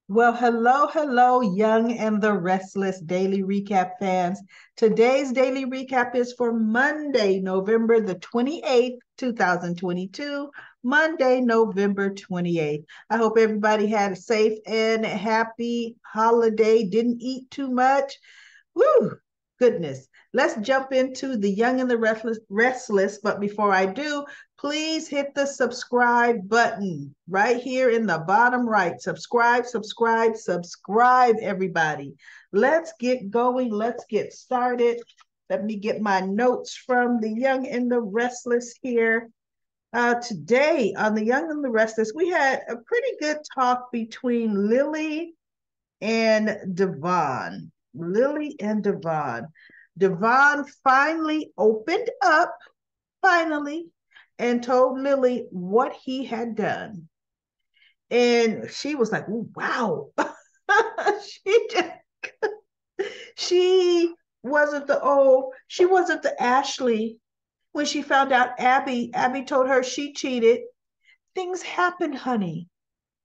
Well, hello, Young and the Restless Daily Recap fans. Today's Daily Recap is for Monday, November the 28th, 2022. Monday, November 28th. I hope everybody had a safe and happy holiday, didn't eat too much. Woo, goodness. Let's jump into the Young and the Restless. But before I do, please hit the subscribe button right here in the bottom right. Subscribe, everybody. Let's get going. Let's get started. Let me get my notes from the Young and the Restless here. Today on the Young and the Restless, we had a pretty good talk between Lily and Devon. Lily and Devon. Devon finally opened up, finally, and told Lily what he had done. And she was like, wow. she just, she wasn't the Ashley when she found out Abby told her she cheated. Things happen, honey.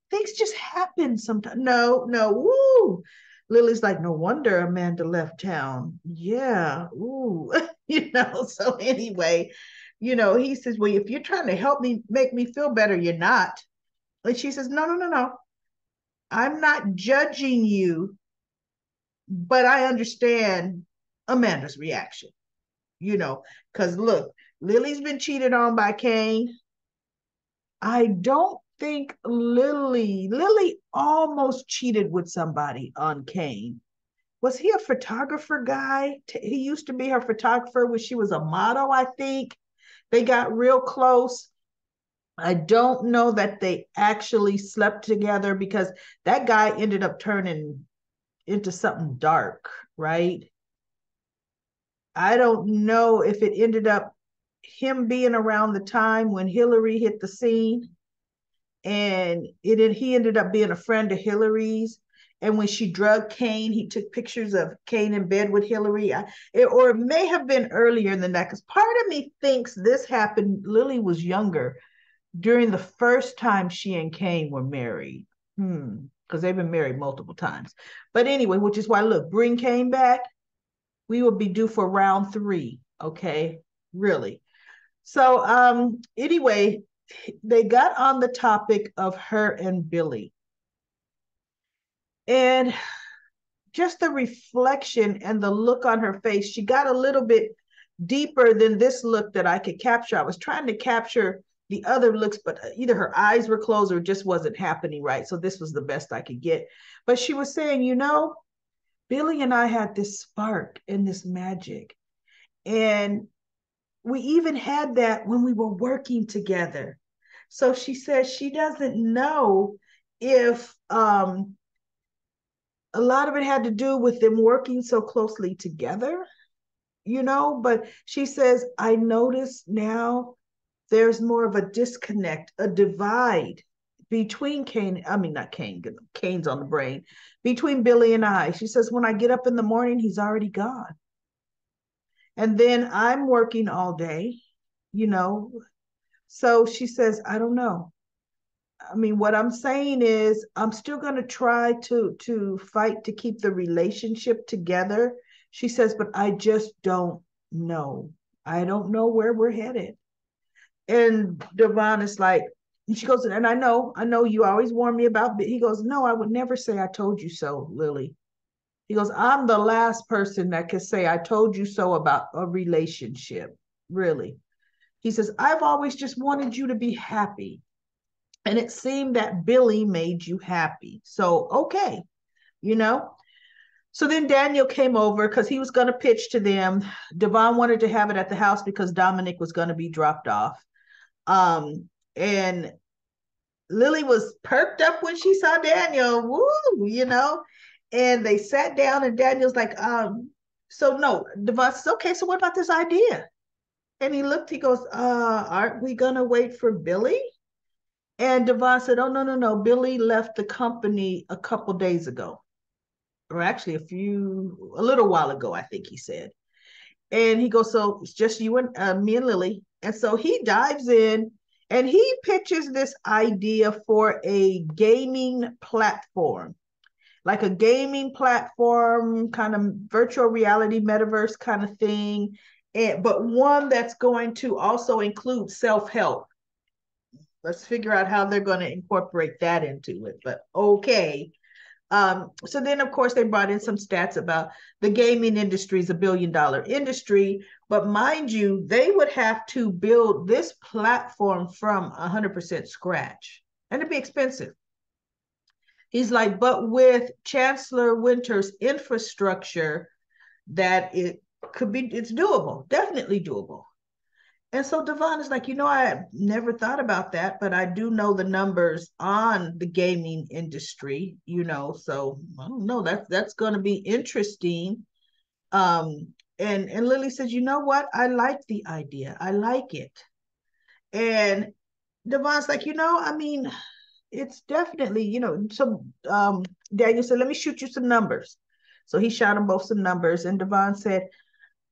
Things just happen sometimes. No, woo. Lily's like, no wonder Amanda left town. Yeah, ooh, So anyway, he says, well, if you're trying to help me make me feel better, you're not. And she says, no. I'm not judging you, but I understand Amanda's reaction, because look, Lily's been cheated on by Kane. I don't think Lily almost cheated with somebody on Kane. Was he a photographer guy? He used to be her photographer when she was a model, I think. They got real close. I don't know that they actually slept together because that guy ended up turning into something dark, right? I don't know if it ended up him being around the time when Hillary hit the scene, and he ended up being a friend of Hillary's. And when she drugged Kane, he took pictures of Kane in bed with Hillary. Or it may have been earlier than that, because part of me thinks this happened. Lily was younger during the first time she and Kane were married. Because they've been married multiple times. But anyway, which is why, look, bring Kane back. We will be due for round 3. Okay, really. So anyway, they got on the topic of her and Billy. And just the reflection and the look on her face, she got a little bit deeper than this look that I could capture. I was trying to capture the other looks, but either her eyes were closed or it just wasn't happening right. So this was the best I could get. But she was saying, Billy and I had this spark and this magic. And we even had that when we were working together. So she says she doesn't know if a lot of it had to do with them working so closely together, but she says, I notice now there's more of a disconnect, a divide between not Kane, Kane's on the brain, between Billy and I. She says, when I get up in the morning, he's already gone. And then I'm working all day, you know. So she says, I don't know. I mean, what I'm saying is I'm still going to try to fight to keep the relationship together. She says, but I just don't know. I don't know where we're headed. And Devon is like, and she goes, and I know you always warn me about, but he goes, no, I would never say I told you so, Lily. He goes, I'm the last person that could say I told you so about a relationship, really. He says, I've always just wanted you to be happy. And it seemed that Billy made you happy. So, okay, you know. So then Daniel came over because he was going to pitch to them. Devon wanted to have it at the house because Dominic was going to be dropped off. And Lily was perked up when she saw Daniel. Woo. And they sat down and Daniel's like, so no, Devon says, okay, so what about this idea? And he goes, aren't we gonna wait for Billy? And Devon said, oh, no. Billy left the company a couple days ago. Or actually a little while ago, I think he said. And he goes, so it's just you and me and Lily. And so he dives in and he pitches this idea for a gaming platform. like a gaming platform, kind of virtual reality metaverse kind of thing, but one that's going to also include self-help. Let's figure out how they're going to incorporate that into it. But okay. So then, of course, they brought in some stats about the gaming industry is $1 billion industry. But mind you, they would have to build this platform from 100% scratch. And it'd be expensive. He's like, but with Chancellor Winter's infrastructure, that it could be, it's doable, definitely doable. And so Devon is like, I never thought about that, but I do know the numbers on the gaming industry, so I don't know, that's going to be interesting. And Lily says, you know what? I like the idea. I like it. And Devon's like, I mean, it's definitely, so Daniel said, let me shoot you some numbers. So he shot them both some numbers, and Devon said,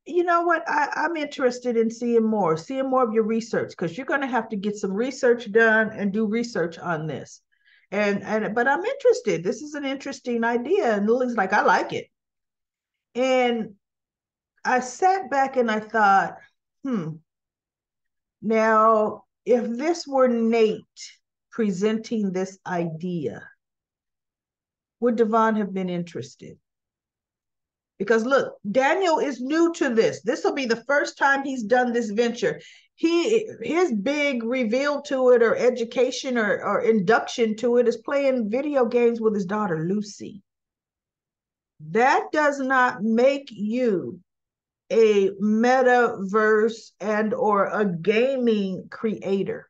you know what? I'm interested in seeing more of your research, because you're going to have to get some research done and do research on this. But I'm interested. This is an interesting idea. And Lily's like, I like it. And I sat back and I thought, now, if this were Nate presenting this idea, would Devon have been interested? Because look, Daniel is new to this. This will be the first time he's done this venture. His big reveal to it, or education, or induction to it, is playing video games with his daughter, Lucy. That does not make you a metaverse and or a gaming creator.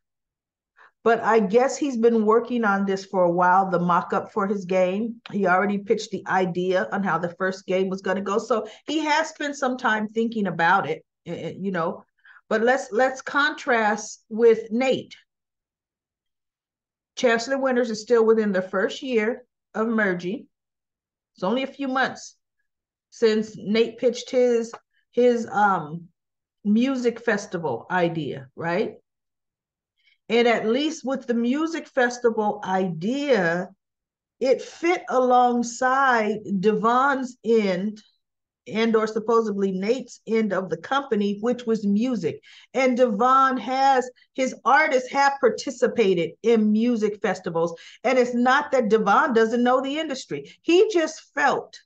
But I guess he's been working on this for a while, the mock-up for his game. He already pitched the idea on how the first game was going to go. So he has spent some time thinking about it, But let's contrast with Nate. Chancellor Winters is still within the first year of merging. It's only a few months since Nate pitched his music festival idea, right? And at least with the music festival idea, it fit alongside Devon's end and or supposedly Nate's end of the company, which was music. And Devon his artists have participated in music festivals. And it's not that Devon doesn't know the industry. He just felt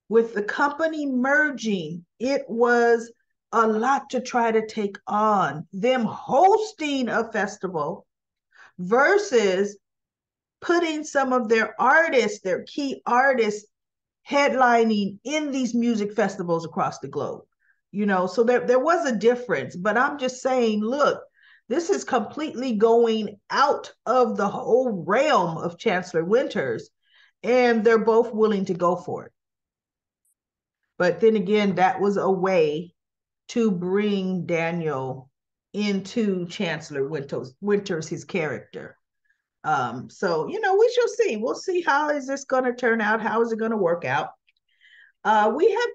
with the company merging, it was a lot to try to take on. Them hosting a festival versus putting some of their artists, their key artists, headlining in these music festivals across the globe. So there was a difference. But I'm just saying, look, this is completely going out of the whole realm of Chancellor Winters, and they're both willing to go for it. But then again, that was a way to bring Daniel into Chancellor Winters, his character. So, we shall see. We'll see how is this going to turn out. How is it going to work out? We have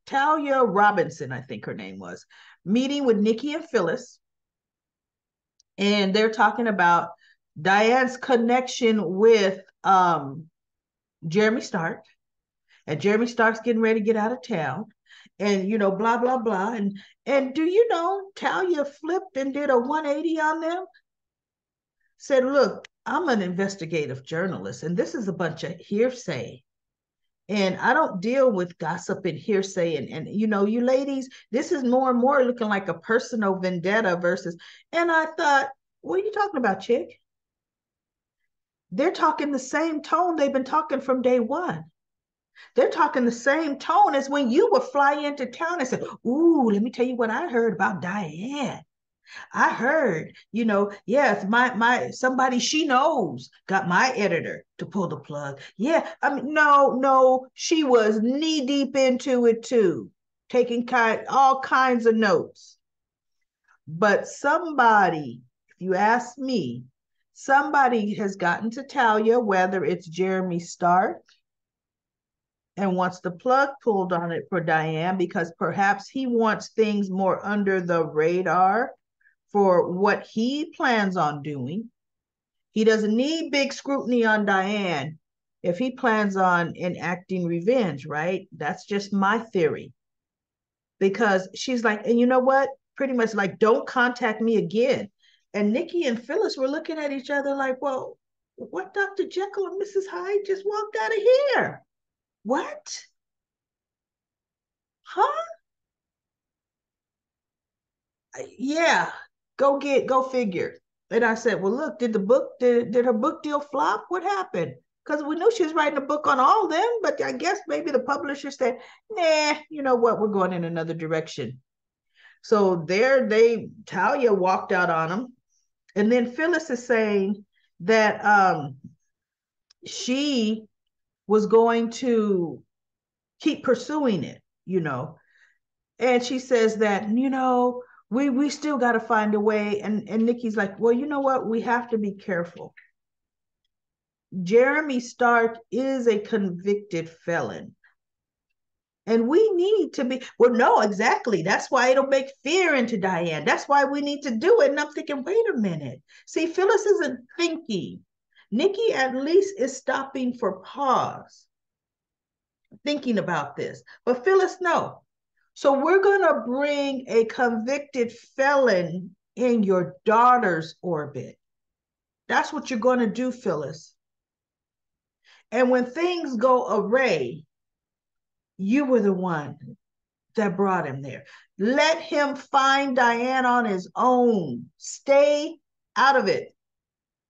Talia Robinson, I think her name was, meeting with Nikki and Phyllis. And they're talking about Diane's connection with Jeremy Stark. And Jeremy Stark's getting ready to get out of town. And, blah, blah, blah. And do you know, Talia flipped and did a 180 on them? Said, look, I'm an investigative journalist, and this is a bunch of hearsay. And I don't deal with gossip and hearsay. And you ladies, this is more and more looking like a personal vendetta versus. And I thought, what are you talking about, chick? They're talking the same tone they've been talking from day one. They're talking the same tone as when you would fly into town and say, ooh, let me tell you what I heard about Diane. I heard, yes, my somebody she knows got my editor to pull the plug. Yeah, I mean, no, she was knee deep into it too, taking all kinds of notes. But somebody, if you ask me, somebody has gotten to Talia, whether it's Jeremy Stark, and wants the plug pulled on it for Diane, because perhaps he wants things more under the radar for what he plans on doing. He doesn't need big scrutiny on Diane, if he plans on enacting revenge, right? That's just my theory. Because she's like, and you know what? Pretty much like, don't contact me again. And Nikki and Phyllis were looking at each other like, well, what Dr. Jekyll and Mrs. Hyde just walked out of here? What? Huh? Yeah, go figure. And I said, well, look, did her book deal flop? What happened? Because we knew she was writing a book on all of them, but I guess maybe the publisher said, nah, you know what, we're going in another direction. So there Talia walked out on them. And then Phyllis is saying that she was going to keep pursuing it, you know. And she says that, you know, we still got to find a way. And Nikki's like, well, you know what? We have to be careful. Jeremy Stark is a convicted felon. And we need to be, well, no, exactly. That's why it'll make fear into Diane. That's why we need to do it. And I'm thinking, wait a minute. See, Phyllis isn't thinking. Nikki at least is stopping for pause, thinking about this. But Phyllis, no. So we're going to bring a convicted felon in your daughter's orbit. That's what you're going to do, Phyllis. And when things go awry, you were the one that brought him there. Let him find Diane on his own. Stay out of it.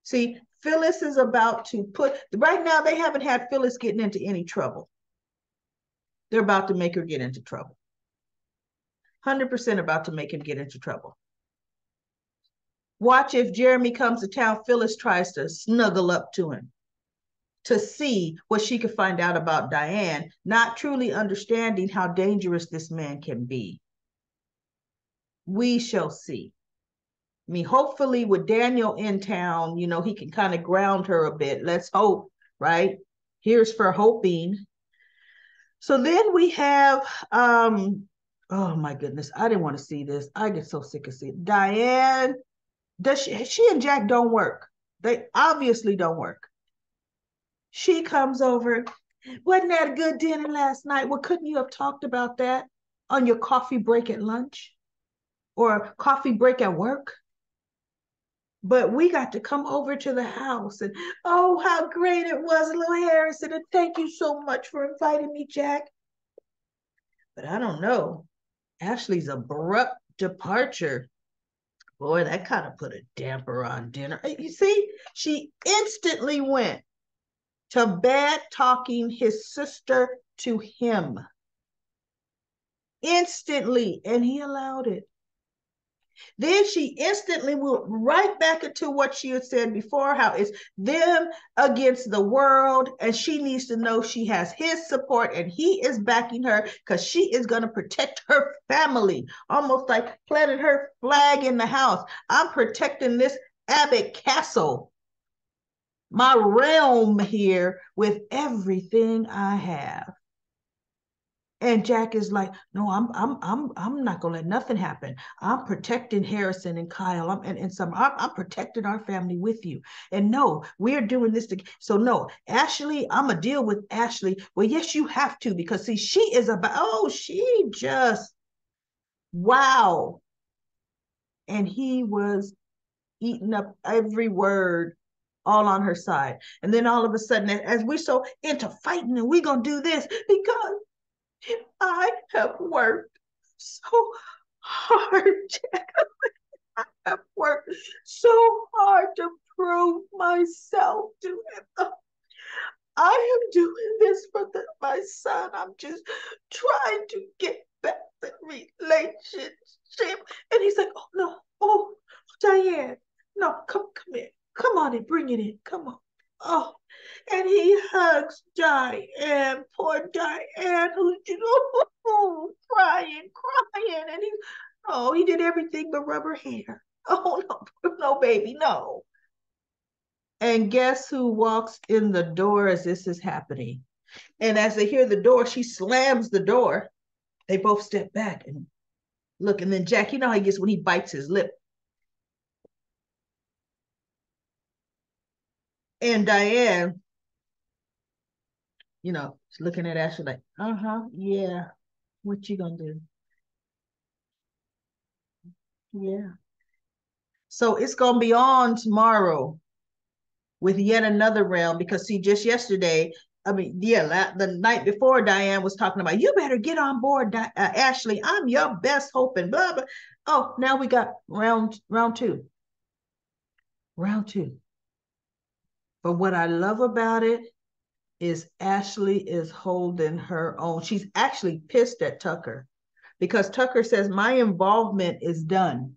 See, Phyllis is about to right now, they haven't had Phyllis getting into any trouble. They're about to make her get into trouble. 100% about to make him get into trouble. Watch if Jeremy comes to town, Phyllis tries to snuggle up to him to see what she could find out about Diane, not truly understanding how dangerous this man can be. We shall see. I mean, hopefully with Daniel in town, you know, he can kind of ground her a bit. Let's hope, right? Here's for hoping. So then we have, oh my goodness, I didn't want to see this. I get so sick of seeing it. Diane, she and Jack don't work. They obviously don't work. She comes over. Wasn't that a good dinner last night? Well, couldn't you have talked about that on your coffee break at lunch or coffee break at work? But we got to come over to the house and, oh, how great it was, little Harrison. And thank you so much for inviting me, Jack. But I don't know. Ashley's abrupt departure, boy, that kind of put a damper on dinner. You see, she instantly went to bad talking his sister to him. Instantly, and he allowed it. Then she instantly went right back into what she had said before, how it's them against the world, and she needs to know she has his support and he is backing her because she is going to protect her family, almost like planted her flag in the house. I'm protecting this Abbott Castle, my realm here, with everything I have. And Jack is like, no, I'm not gonna let nothing happen. I'm protecting Harrison and Kyle. I'm protecting our family with you. And no, we're doing this together. So no, Ashley, I'm gonna deal with Ashley. Well, yes, you have to, because see, she is about, oh, she just, wow. And he was eating up every word, all on her side. And then all of a sudden, as we're so into fighting and we're gonna do this because I have worked so hard, Jack. I have worked so hard to prove myself to him. I am doing this for my son. I'm just trying to get back the relationship. And he's like, oh no, oh Diane, no, come here. Come on and bring it in. Come on. Oh, and he hugs Diane, poor Diane, who's just crying, and he did everything but rub her hair. Oh no, no, baby, no. And guess who walks in the door as this is happening? And as they hear the door, she slams the door. They both step back and look. And then Jack, you know how he gets when he bites his lip. And Diane she's looking at Ashley like, yeah, what you gonna do? Yeah. So it's gonna be on tomorrow with yet another round because see, just yesterday, I mean, yeah, the night before, Diane was talking about you better get on board, Ashley. I'm your best hope and blah blah. Oh, now we got round two, round two. But what I love about it is Ashley is holding her own. She's actually pissed at Tucker because Tucker says my involvement is done,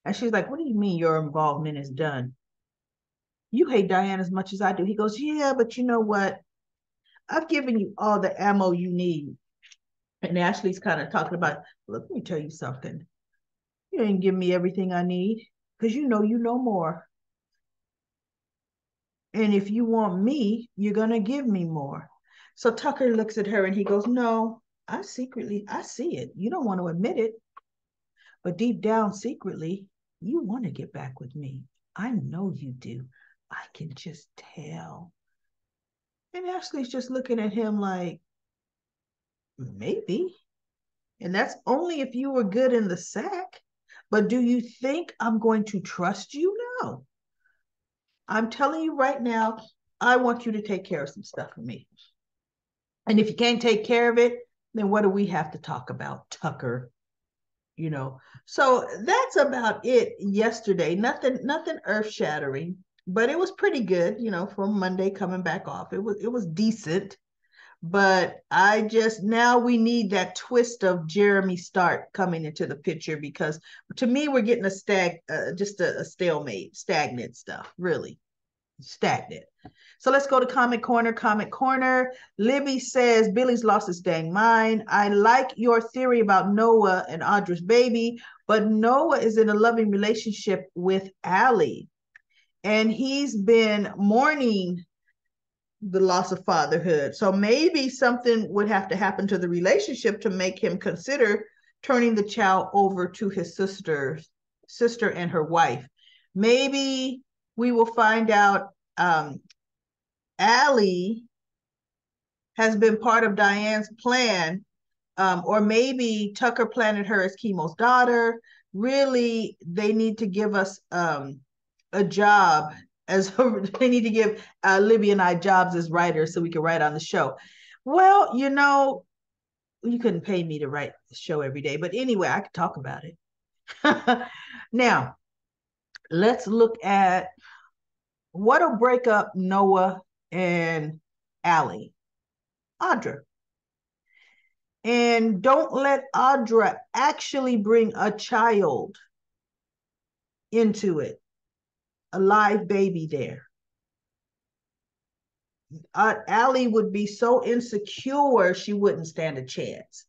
and she's like, "What do you mean your involvement is done? You hate Diane as much as I do." He goes, "Yeah, but you know what? I've given you all the ammo you need." And Ashley's kind of talking about, look, let me tell you something. You ain't give me everything I need because you know more. And if you want me, you're going to give me more. So Tucker looks at her and he goes, no, I see it. You don't want to admit it. But deep down, secretly, you want to get back with me. I know you do. I can just tell. And Ashley's just looking at him like, maybe. And that's only if you were good in the sack. But do you think I'm going to trust you? No. I'm telling you right now, I want you to take care of some stuff for me. And if you can't take care of it, then what do we have to talk about, Tucker? So that's about it yesterday. Nothing earth-shattering, but it was pretty good, for Monday coming back off. It was decent. But I just now we need that twist of Jeremy Stark coming into the picture because to me we're getting just a stalemate, stagnant stuff, really stagnant. So let's go to Comment Corner. Comment Corner. Libby says Billy's lost his dang mind. I like your theory about Noah and Audra's baby, but Noah is in a loving relationship with Allie, and he's been mourning the loss of fatherhood. So maybe something would have to happen to the relationship to make him consider turning the child over to his sister and her wife. Maybe we will find out Allie has been part of Diane's plan, or maybe Tucker planted her as Chemo's daughter. Really, they need to give us a job they need to give Libby and I jobs as writers so we can write on the show. Well, you couldn't pay me to write the show every day, but anyway, I could talk about it. Now, let's look at what'll break up Noah and Allie. Audra. And don't let Audra actually bring a child into it, a live baby there. Allie would be so insecure she wouldn't stand a chance.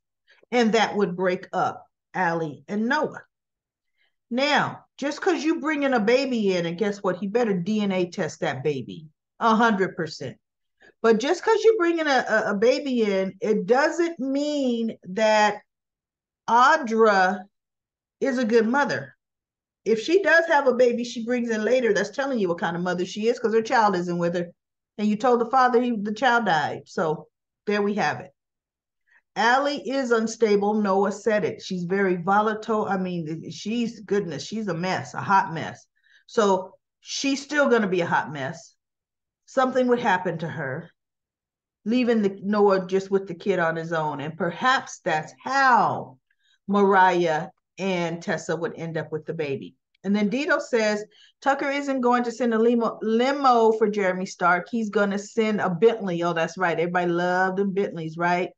And that would break up Allie and Noah. Now, just because you bring in a baby in, and guess what? He better DNA test that baby 100%. But just because you bring in a baby in, it doesn't mean that Audra is a good mother. If she does have a baby she brings in later, that's telling you what kind of mother she is because her child isn't with her. And you told the father the child died. So there we have it. Allie is unstable. Noah said it. She's very volatile. I mean, she's a mess, a hot mess. So she's still going to be a hot mess. Something would happen to her, leaving Noah just with the kid on his own. And perhaps that's how Mariah and Tessa would end up with the baby. And then Dito says Tucker isn't going to send a limo for Jeremy Stark. He's going to send a Bentley. Oh, that's right. Everybody loved the Bentleys, right?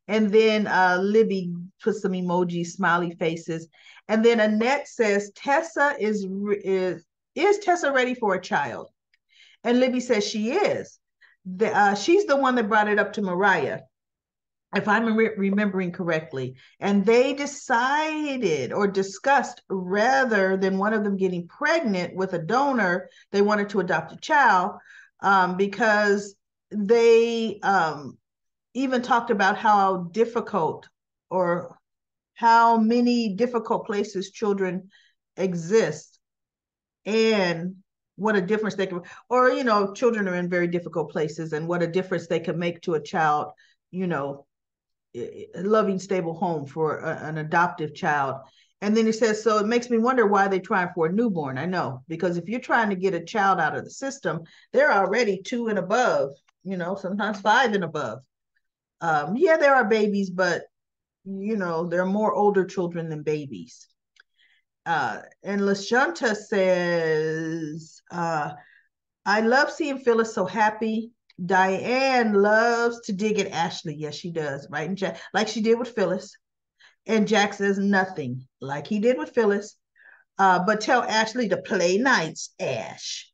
And then Libby puts some emojis, smiley faces. And then Annette says Tessa is Tessa ready for a child? And Libby says she is. She's the one that brought it up to Mariah, if I'm remembering correctly. And they decided or discussed, rather than one of them getting pregnant with a donor, they wanted to adopt a child because they even talked about how difficult or how many difficult places children exist. And what a difference they can, or, children are in very difficult places, and what a difference they can make to a child, you know, a loving, stable home for an adoptive child. And then he says, so it makes me wonder why they're trying for a newborn. I know, because if you're trying to get a child out of the system, they're already 2 and above, sometimes 5 and above. Yeah, there are babies, but, there are more older children than babies. And Lashunta says, I love seeing Phyllis so happy. Diane loves to dig at Ashley. Yes, she does, right? And Jack, like she did with Phyllis. And Jack says nothing, like he did with Phyllis. But tell Ashley to play nice, Ash.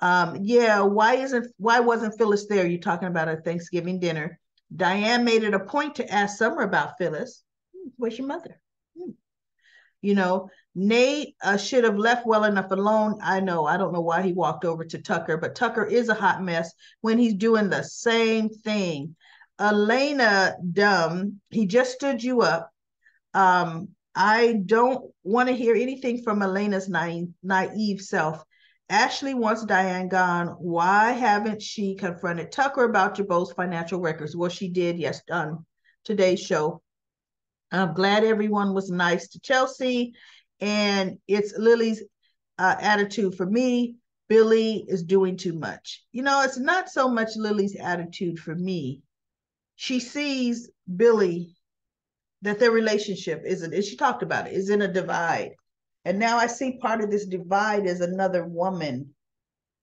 Yeah, why wasn't Phyllis there? You're talking about a Thanksgiving dinner. Diane made it a point to ask Summer about Phyllis. Where's your mother? You know, Nate should have left well enough alone. I know. I don't know why he walked over to Tucker, but Tucker is a hot mess when he's doing the same thing. Elena, dumb. He just stood you up. I don't want to hear anything from Elena's naive self. Ashley wants Diane gone. Why haven't she confronted Tucker about your both financial records? Well, she did, yes, on today's show. I'm glad everyone was nice to Chelsea, and it's Lily's attitude. For me, Billy is doing too much. It's not so much Lily's attitude for me. She sees Billy, that their relationship isn't, as she talked about it, is in a divide. And now I see part of this divide is another woman.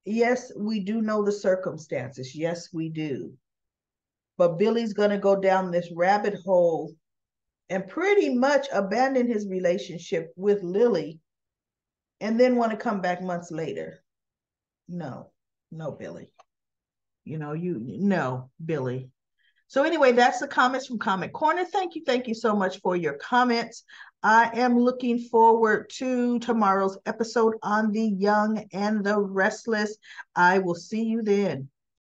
Yes, we do know the circumstances. Yes, we do. But Billy's going to go down this rabbit hole and pretty much abandon his relationship with Lily and then want to come back months later. No, Billy. No, Billy. So anyway, that's the comments from Comment Corner. Thank you so much for your comments. I am looking forward to tomorrow's episode on The Young and the Restless. I will see you then.